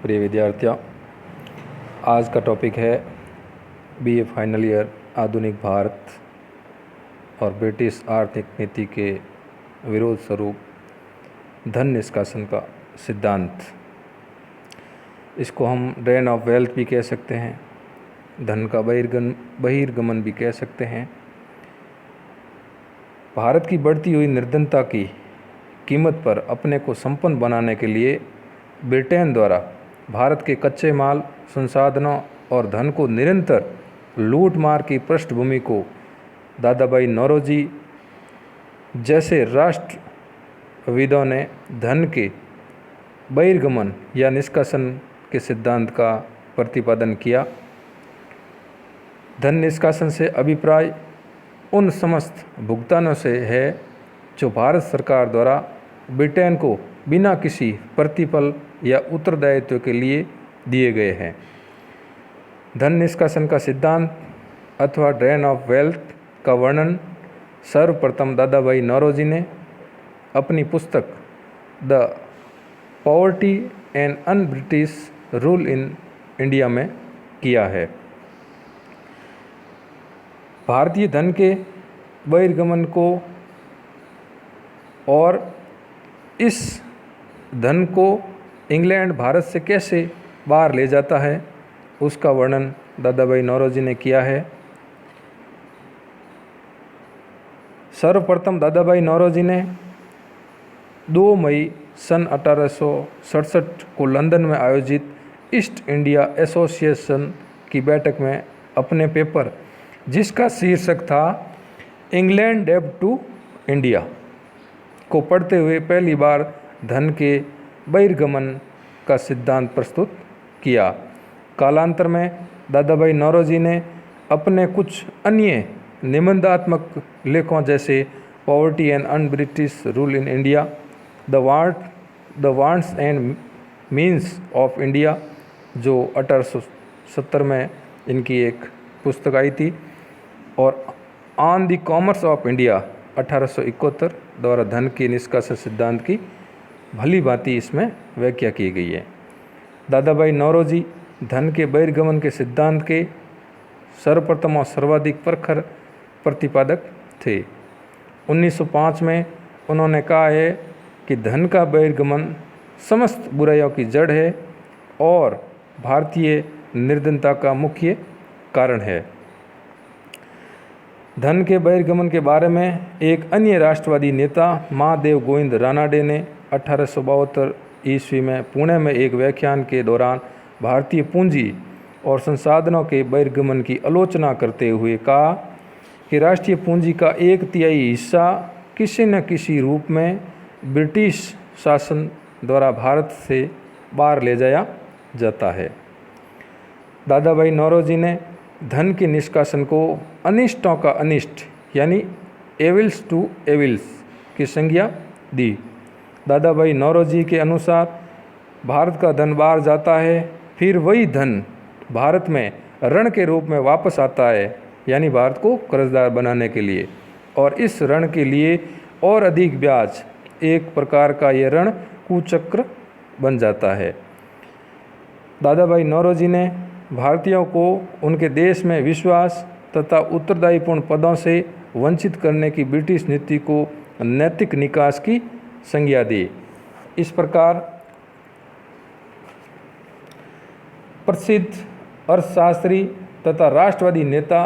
प्रिय विद्यार्थियों, आज का टॉपिक है बीए फाइनल ईयर आधुनिक भारत और ब्रिटिश आर्थिक नीति के विरोध स्वरूप धन निष्कासन का सिद्धांत। इसको हम ड्रेन ऑफ वेल्थ भी कह सकते हैं, धन का बहिर्गमन भी कह सकते हैं। भारत की बढ़ती हुई निर्धनता की कीमत पर अपने को संपन्न बनाने के लिए ब्रिटेन द्वारा भारत के कच्चे माल, संसाधनों और धन को निरंतर लूट मार की पृष्ठभूमि को दादाभाई नौरोजी जैसे राष्ट्रविदों ने धन के बहिर्गमन या निष्कासन के सिद्धांत का प्रतिपादन किया। धन निष्कासन से अभिप्राय उन समस्त भुगतानों से है जो भारत सरकार द्वारा ब्रिटेन को बिना किसी प्रतिफल या उत्तरदायित्व के लिए दिए गए हैं। धन निष्कासन का सिद्धांत अथवा ड्रेन ऑफ वेल्थ का वर्णन सर्वप्रथम दादाभाई नौरोजी ने अपनी पुस्तक the poverty and un British rule in India में किया है। भारतीय धन के बहिर्गमन को और इस धन को इंग्लैंड भारत से कैसे बाहर ले जाता है, उसका वर्णन दादाभाई नौरोजी ने किया है। सर्वप्रथम दादाभाई नौरोजी ने 2 मई सन 1867 को लंदन में आयोजित ईस्ट इंडिया एसोसिएशन की बैठक में अपने पेपर, जिसका शीर्षक था इंग्लैंड डेब्ट टू इंडिया, को पढ़ते हुए पहली बार धन के बहिर्गमन का सिद्धांत प्रस्तुत किया। कालांतर में दादाभाई नौरोजी ने अपने कुछ अन्य निबंधात्मक लेखों जैसे poverty and un British rule in India, the wants and means of India, जो 1870 में इनकी एक पुस्तक आई थी, और on the commerce of India 1871 द्वारा धन के निष्कासन सिद्धांत की भली भांति इसमें व्याख्या की गई है। दादाभाई नौरोजी धन के बहिर्गमन के सिद्धांत के सर्वप्रथम और सर्वाधिक प्रखर प्रतिपादक थे। 1905 में उन्होंने कहा है कि धन का बहिर्गमन समस्त बुराइयों की जड़ है और भारतीय निर्धनता का मुख्य कारण है। धन के बहिर्गमन के बारे में एक अन्य राष्ट्रवादी नेता महादेव गोविंद रानाडे ने 1872 ईस्वी में पुणे में एक व्याख्यान के दौरान भारतीय पूंजी और संसाधनों के बहिर्गमन की आलोचना करते हुए कहा कि राष्ट्रीय पूंजी का 1/3 हिस्सा किसी न किसी रूप में ब्रिटिश शासन द्वारा भारत से बाहर ले जाया जाता है। दादाभाई नौरोजी ने धन के निष्कासन को अनिष्टों का अनिष्ट यानी एविल्स टू एविल्स की संज्ञा दी। दादाभाई नौरोजी के अनुसार भारत का धन बाहर जाता है, फिर वही धन भारत में ऋण के रूप में वापस आता है, यानी भारत को कर्जदार बनाने के लिए, और इस ऋण के लिए और अधिक ब्याज, एक प्रकार का यह ऋण कुचक्र बन जाता है। दादाभाई नौरोजी ने भारतीयों को उनके देश में विश्वास तथा उत्तरदायीपूर्ण पदों से वंचित करने की ब्रिटिश नीति को नैतिक निकास की संज्ञा दी। इस प्रकार प्रसिद्ध अर्थशास्त्री तथा राष्ट्रवादी नेता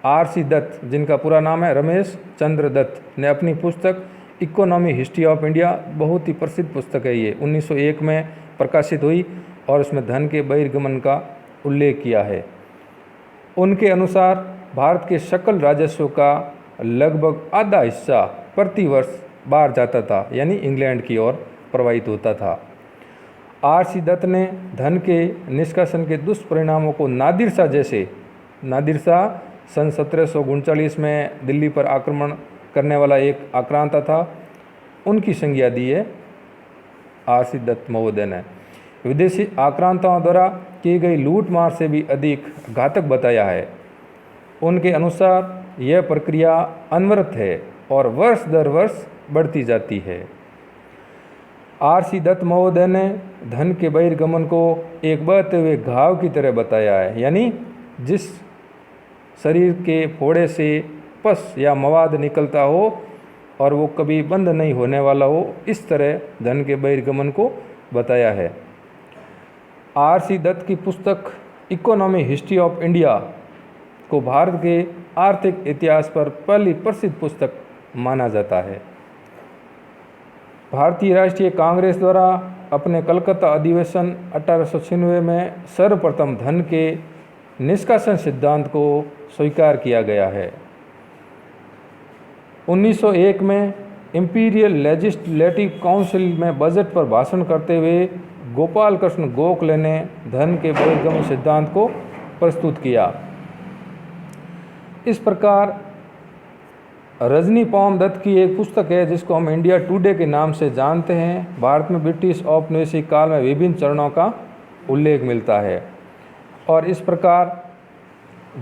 R.C. दत्त, जिनका पूरा नाम है रमेश चंद्र दत्त, ने अपनी पुस्तक इकोनॉमी हिस्ट्री ऑफ इंडिया, बहुत ही प्रसिद्ध पुस्तक है ये, 1901 में प्रकाशित हुई और उसमें धन के बहिर्गमन का उल्लेख किया है। उनके अनुसार भारत के सकल राजस्व का लगभग आधा हिस्सा प्रति वर्ष बाहर जाता था, यानी इंग्लैंड की ओर प्रवाहित होता था। R.C. दत्त ने धन के निष्कासन के दुष्परिणामों को नादिर शाह सन 1739 में दिल्ली पर आक्रमण करने वाला एक आक्रांता था, उनकी संज्ञा दी है R.C. दत्त महोदय ने। विदेशी आक्रांताओं द्वारा की गई लूट मार से भी अधिक घातक बताया है। उनके अनुसार यह प्रक्रिया अनवरत है और वर्ष दर वर्ष बढ़ती जाती है। R.C. दत्त महोदय ने धन के बहिर्गमन को एक बढ़ते हुए घाव की तरह बताया है, यानी जिस शरीर के फोड़े से पस या मवाद निकलता हो और वो कभी बंद नहीं होने वाला हो, इस तरह धन के बहिर्गमन को बताया है। R.C. दत्त की पुस्तक इकोनॉमी हिस्ट्री ऑफ इंडिया को भारत के आर्थिक इतिहास पर पहली प्रसिद्ध पुस्तक माना जाता है। भारतीय राष्ट्रीय कांग्रेस द्वारा अपने कलकत्ता अधिवेशन 1896 में सर्वप्रथम धन के निष्कासन सिद्धांत को स्वीकार किया गया है। 1901 में इंपीरियल लेजिस्लेटिव काउंसिल में बजट पर भाषण करते हुए गोपाल कृष्ण गोखले ने धन के बहिर्गमन सिद्धांत को प्रस्तुत किया। इस प्रकार रजनी पाम दत्त की एक पुस्तक है जिसको हम इंडिया टुडे के नाम से जानते हैं। भारत में ब्रिटिश औपनिवेशिक काल में विभिन्न चरणों का उल्लेख मिलता है और इस प्रकार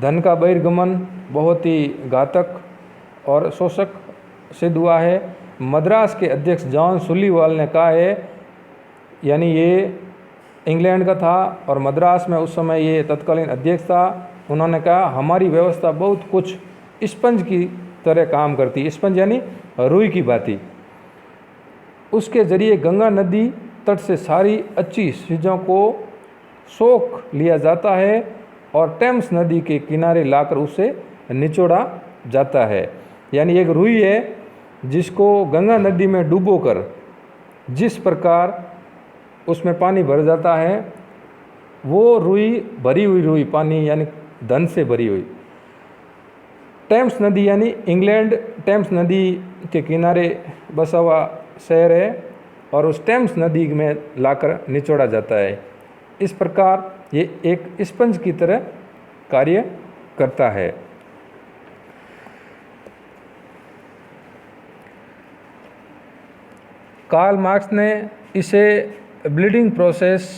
धन का बहिर्गमन बहुत ही घातक और शोषक सिद्ध हुआ है। मद्रास के अध्यक्ष जॉन सुलीवाल ने कहा है, यानी ये इंग्लैंड का था और मद्रास में उस समय ये तत्कालीन अध्यक्ष था। उन्होंने कहा हमारी व्यवस्था बहुत कुछ स्पंज की तरह काम करती, स्पंज यानी रुई की भांति। उसके जरिए गंगा नदी तट से सारी अच्छी चीज़ों को सोख लिया जाता है और टेम्स नदी के किनारे लाकर उसे निचोड़ा जाता है। यानी एक रुई है जिसको गंगा नदी में डुबोकर जिस प्रकार उसमें पानी भर जाता है, वो रुई भरी हुई रुई, पानी यानी धन से भरी हुई। टेम्स नदी यानी इंग्लैंड टेम्स नदी के किनारे बसा हुआ शहर है और उस टेम्स नदी में लाकर निचोड़ा जाता है। इस प्रकार ये एक स्पंज की तरह कार्य करता है। कार्ल मार्क्स ने इसे ब्लीडिंग प्रोसेस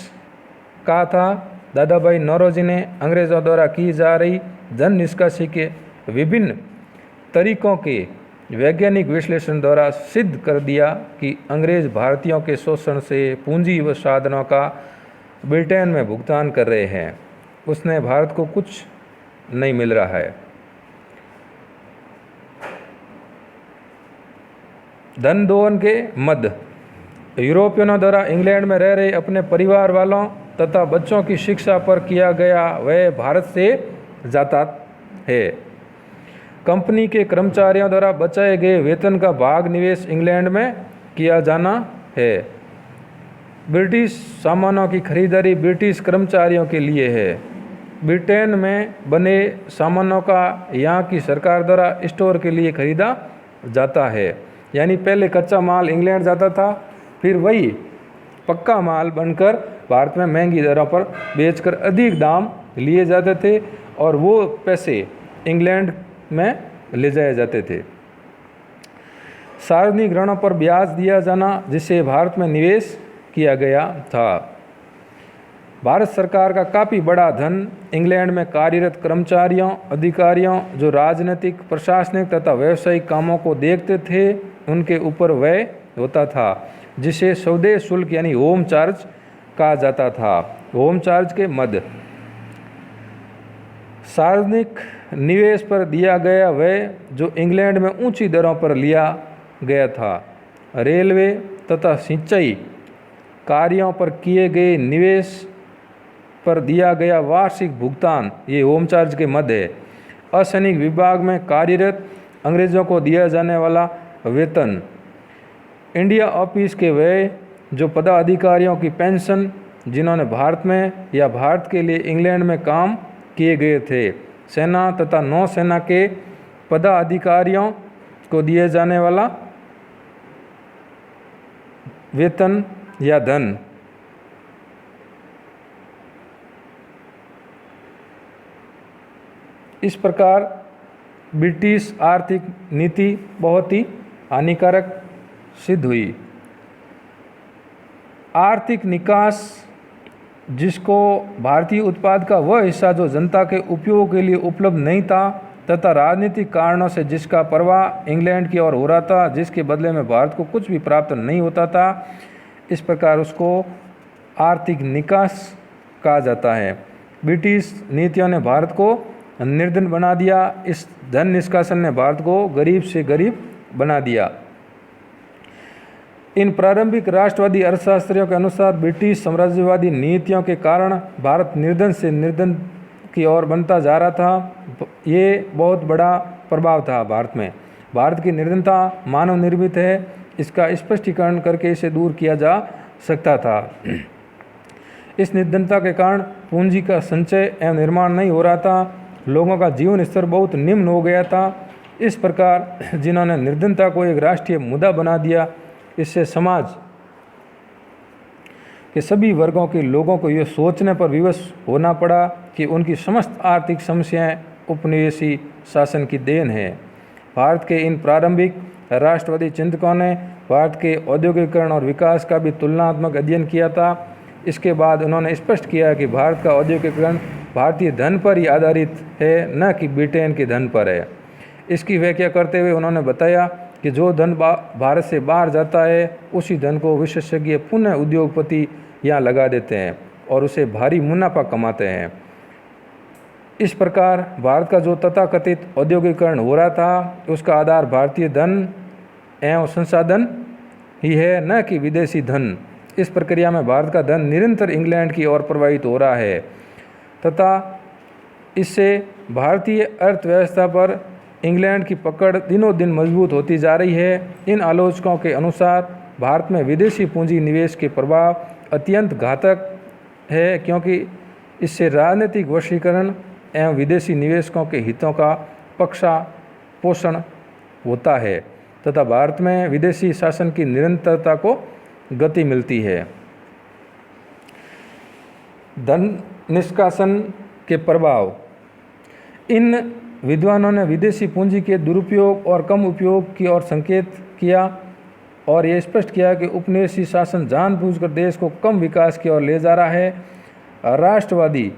कहा था। दादा भाई नौरोजी ने अंग्रेज़ों द्वारा की जा रही धन निष्कासी के विभिन्न तरीकों के वैज्ञानिक विश्लेषण द्वारा सिद्ध कर दिया कि अंग्रेज़ भारतीयों के शोषण से पूंजी व साधनों का ब्रिटेन में भुगतान कर रहे हैं। उसने भारत को कुछ नहीं मिल रहा है। धन दोहन के मद यूरोपियनों द्वारा इंग्लैंड में रह रहे अपने परिवार वालों तथा बच्चों की शिक्षा पर किया गया वह भारत से जाता है। कंपनी के कर्मचारियों द्वारा बचाए गए वेतन का भाग निवेश इंग्लैंड में किया जाना है। ब्रिटिश सामानों की खरीदारी ब्रिटिश कर्मचारियों के लिए है। ब्रिटेन में बने सामानों का यहाँ की सरकार द्वारा स्टोर के लिए खरीदा जाता है। यानी पहले कच्चा माल इंग्लैंड जाता था, फिर वही पक्का माल बनकर भारत में महंगी दरों पर बेचकर अधिक दाम लिए जाते थे और वो पैसे इंग्लैंड में ले जाए जाते थे। सार्वजनिक ऋणों पर ब्याज दिया जाना जिसे भारत में निवेश किया गया था। भारत सरकार का काफ़ी बड़ा धन इंग्लैंड में कार्यरत कर्मचारियों अधिकारियों जो राजनीतिक प्रशासनिक तथा व्यावसायिक कामों को देखते थे उनके ऊपर व्यय होता था, जिसे स्वदेश शुल्क यानी होम चार्ज कहा जाता था। होम चार्ज के मद सार्वजनिक निवेश पर दिया गया व्यय जो इंग्लैंड में ऊंची दरों पर लिया गया था। रेलवे तथा सिंचाई कार्यों पर किए गए निवेश पर दिया गया वार्षिक भुगतान ये होम चार्ज के मद है। असैनिक विभाग में कार्यरत अंग्रेज़ों को दिया जाने वाला वेतन, इंडिया ऑफिस के व्यय जो पदाधिकारियों की पेंशन जिन्होंने भारत में या भारत के लिए इंग्लैंड में काम किए गए थे, सेना तथा नौसेना के पदाधिकारियों को दिए जाने वाला वेतन या धन। इस प्रकार ब्रिटिश आर्थिक नीति बहुत ही हानिकारक सिद्ध हुई। आर्थिक निकास जिसको भारतीय उत्पाद का वह हिस्सा जो जनता के उपयोग के लिए उपलब्ध नहीं था तथा राजनीतिक कारणों से जिसका प्रवाह इंग्लैंड की ओर हो रहा था, जिसके बदले में भारत को कुछ भी प्राप्त नहीं होता था, इस प्रकार उसको आर्थिक निकास कहा जाता है। ब्रिटिश नीतियों ने भारत को निर्धन बना दिया। इस धन निष्कासन ने भारत को गरीब से गरीब बना दिया। इन प्रारंभिक राष्ट्रवादी अर्थशास्त्रियों के अनुसार ब्रिटिश साम्राज्यवादी नीतियों के कारण भारत निर्धन से निर्धन की ओर बनता जा रहा था। ये बहुत बड़ा प्रभाव था भारत में। भारत की निर्धनता मानव निर्मित है, इसका स्पष्टीकरण करके इसे दूर किया जा सकता था। इस निर्धनता के कारण पूंजी का संचय एवं निर्माण नहीं हो रहा था। लोगों का जीवन स्तर बहुत निम्न हो गया था। इस प्रकार जिन्होंने निर्धनता को एक राष्ट्रीय मुद्दा बना दिया, इससे समाज के सभी वर्गों के लोगों को यह सोचने पर विवश होना पड़ा कि उनकी समस्त आर्थिक समस्याएं उपनिवेशी शासन की देन है। भारत के इन प्रारंभिक राष्ट्रवादी चिंतकों ने भारत के औद्योगिकीकरण और विकास का भी तुलनात्मक अध्ययन किया था। इसके बाद उन्होंने स्पष्ट किया कि भारत का औद्योगिकीकरण भारतीय धन पर ही आधारित है, न कि ब्रिटेन के धन पर है। इसकी व्याख्या करते हुए उन्होंने बताया कि जो धन भारत से बाहर जाता है, उसी धन को विशेषज्ञ पुनः उद्योगपति यहाँ लगा देते हैं और उसे भारी मुनाफा कमाते हैं। इस प्रकार भारत का जो तथाकथित औद्योगिकीकरण हो रहा था, उसका आधार भारतीय धन एवं संसाधन ही है, न कि विदेशी धन। इस प्रक्रिया में भारत का धन निरंतर इंग्लैंड की ओर प्रवाहित हो रहा है तथा इससे भारतीय अर्थव्यवस्था पर इंग्लैंड की पकड़ दिनों दिन मजबूत होती जा रही है। इन आलोचकों के अनुसार भारत में विदेशी पूंजी निवेश के प्रभाव अत्यंत घातक है, क्योंकि इससे राजनीतिक वशीकरण एवं विदेशी निवेशकों के हितों का पक्षा पोषण होता है तथा भारत में विदेशी शासन की निरंतरता को गति मिलती है। धन निष्कासन के प्रभाव। इन विद्वानों ने विदेशी पूंजी के दुरुपयोग और कम उपयोग की ओर संकेत किया और ये स्पष्ट किया कि उपनिवेशी शासन जानबूझकर देश को कम विकास की ओर ले जा रहा है। राष्ट्रवादी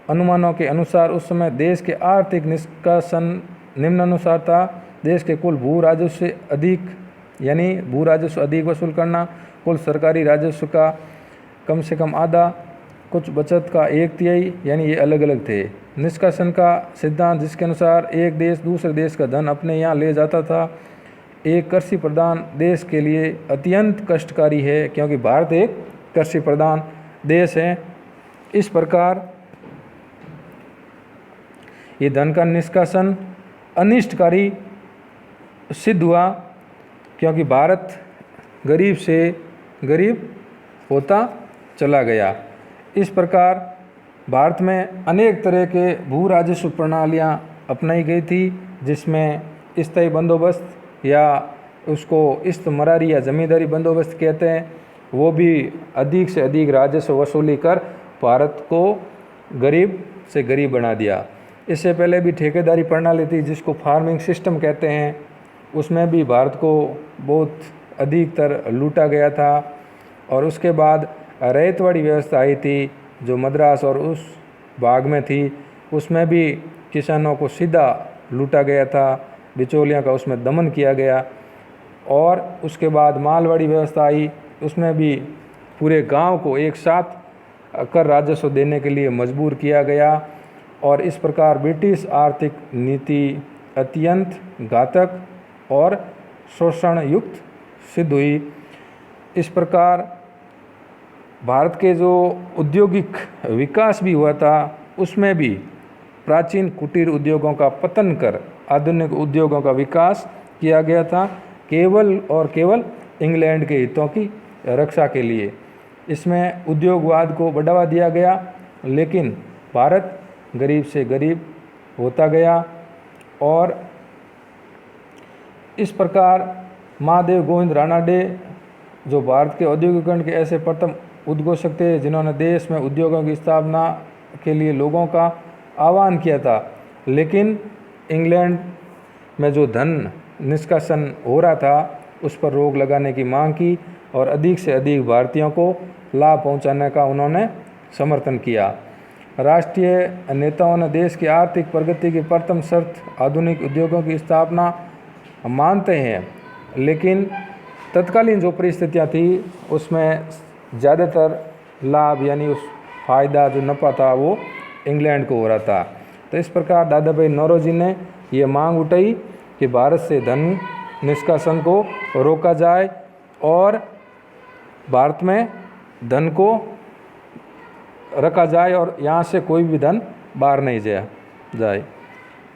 अनुमानों के अनुसार उस समय देश के आर्थिक निष्कासन निम्नानुसार था। देश के कुल भू राजस्व से अधिक यानी भू राजस्व अधिक वसूल करना, कुल सरकारी राजस्व का कम से कम आधा, कुछ बचत का 1/3 यानी ये अलग अलग थे। निष्कासन का सिद्धांत, जिसके अनुसार एक देश दूसरे देश का धन अपने यहाँ ले जाता था, एक कृषि प्रधान देश के लिए अत्यंत कष्टकारी है, क्योंकि भारत एक कृषि प्रधान देश है। इस प्रकार ये धन का निष्कासन अनिष्टकारी सिद्ध हुआ, क्योंकि भारत गरीब से गरीब होता चला गया। इस प्रकार भारत में अनेक तरह के भू राजस्व प्रणालियाँ अपनाई गई थी, जिसमें स्थायी बंदोबस्त या उसको इस्तमरारी या ज़मींदारी बंदोबस्त कहते हैं, वो भी अधिक से अधिक राजस्व वसूली कर भारत को गरीब से गरीब बना दिया। इससे पहले भी ठेकेदारी प्रणाली थी, जिसको फार्मिंग सिस्टम कहते हैं, उसमें भी भारत को बहुत अधिकतर लूटा गया था। और उसके बाद रैयतवाड़ी व्यवस्था आई थी, जो मद्रास और उस भाग में थी, उसमें भी किसानों को सीधा लूटा गया था, बिचौलियों का उसमें दमन किया गया। और उसके बाद मालवाड़ी व्यवस्था आई, उसमें भी पूरे गांव को एक साथ कर राजस्व देने के लिए मजबूर किया गया। और इस प्रकार ब्रिटिश आर्थिक नीति अत्यंत घातक और शोषण युक्त सिद्ध हुई। इस प्रकार भारत के जो औद्योगिक विकास भी हुआ था, उसमें भी प्राचीन कुटीर उद्योगों का पतन कर आधुनिक उद्योगों का विकास किया गया था, केवल और केवल इंग्लैंड के हितों की रक्षा के लिए। इसमें उद्योगवाद को बढ़ावा दिया गया, लेकिन भारत गरीब से गरीब होता गया। और इस प्रकार महादेव गोविंद रानाडे, जो भारत के औद्योगिकरण के ऐसे प्रथम उद्घोषक थे, जिन्होंने देश में उद्योगों की स्थापना के लिए लोगों का आह्वान किया था, लेकिन इंग्लैंड में जो धन निष्कासन हो रहा था, उस पर रोक लगाने की मांग की और अधिक से अधिक भारतीयों को लाभ पहुंचाने का उन्होंने समर्थन किया। राष्ट्रीय नेताओं ने देश की आर्थिक प्रगति की प्रथम शर्त आधुनिक उद्योगों की स्थापना मानते हैं, लेकिन तत्कालीन जो परिस्थितियां थी, उसमें ज़्यादातर लाभ यानी उस फ़ायदा जो नफ़ा था वो इंग्लैंड को हो रहा था। तो इस प्रकार दादा भाई नौरोजी ने ये मांग उठाई कि भारत से धन निष्कासन को रोका जाए और भारत में धन को रखा जाए और यहाँ से कोई भी धन बाहर नहीं जाए।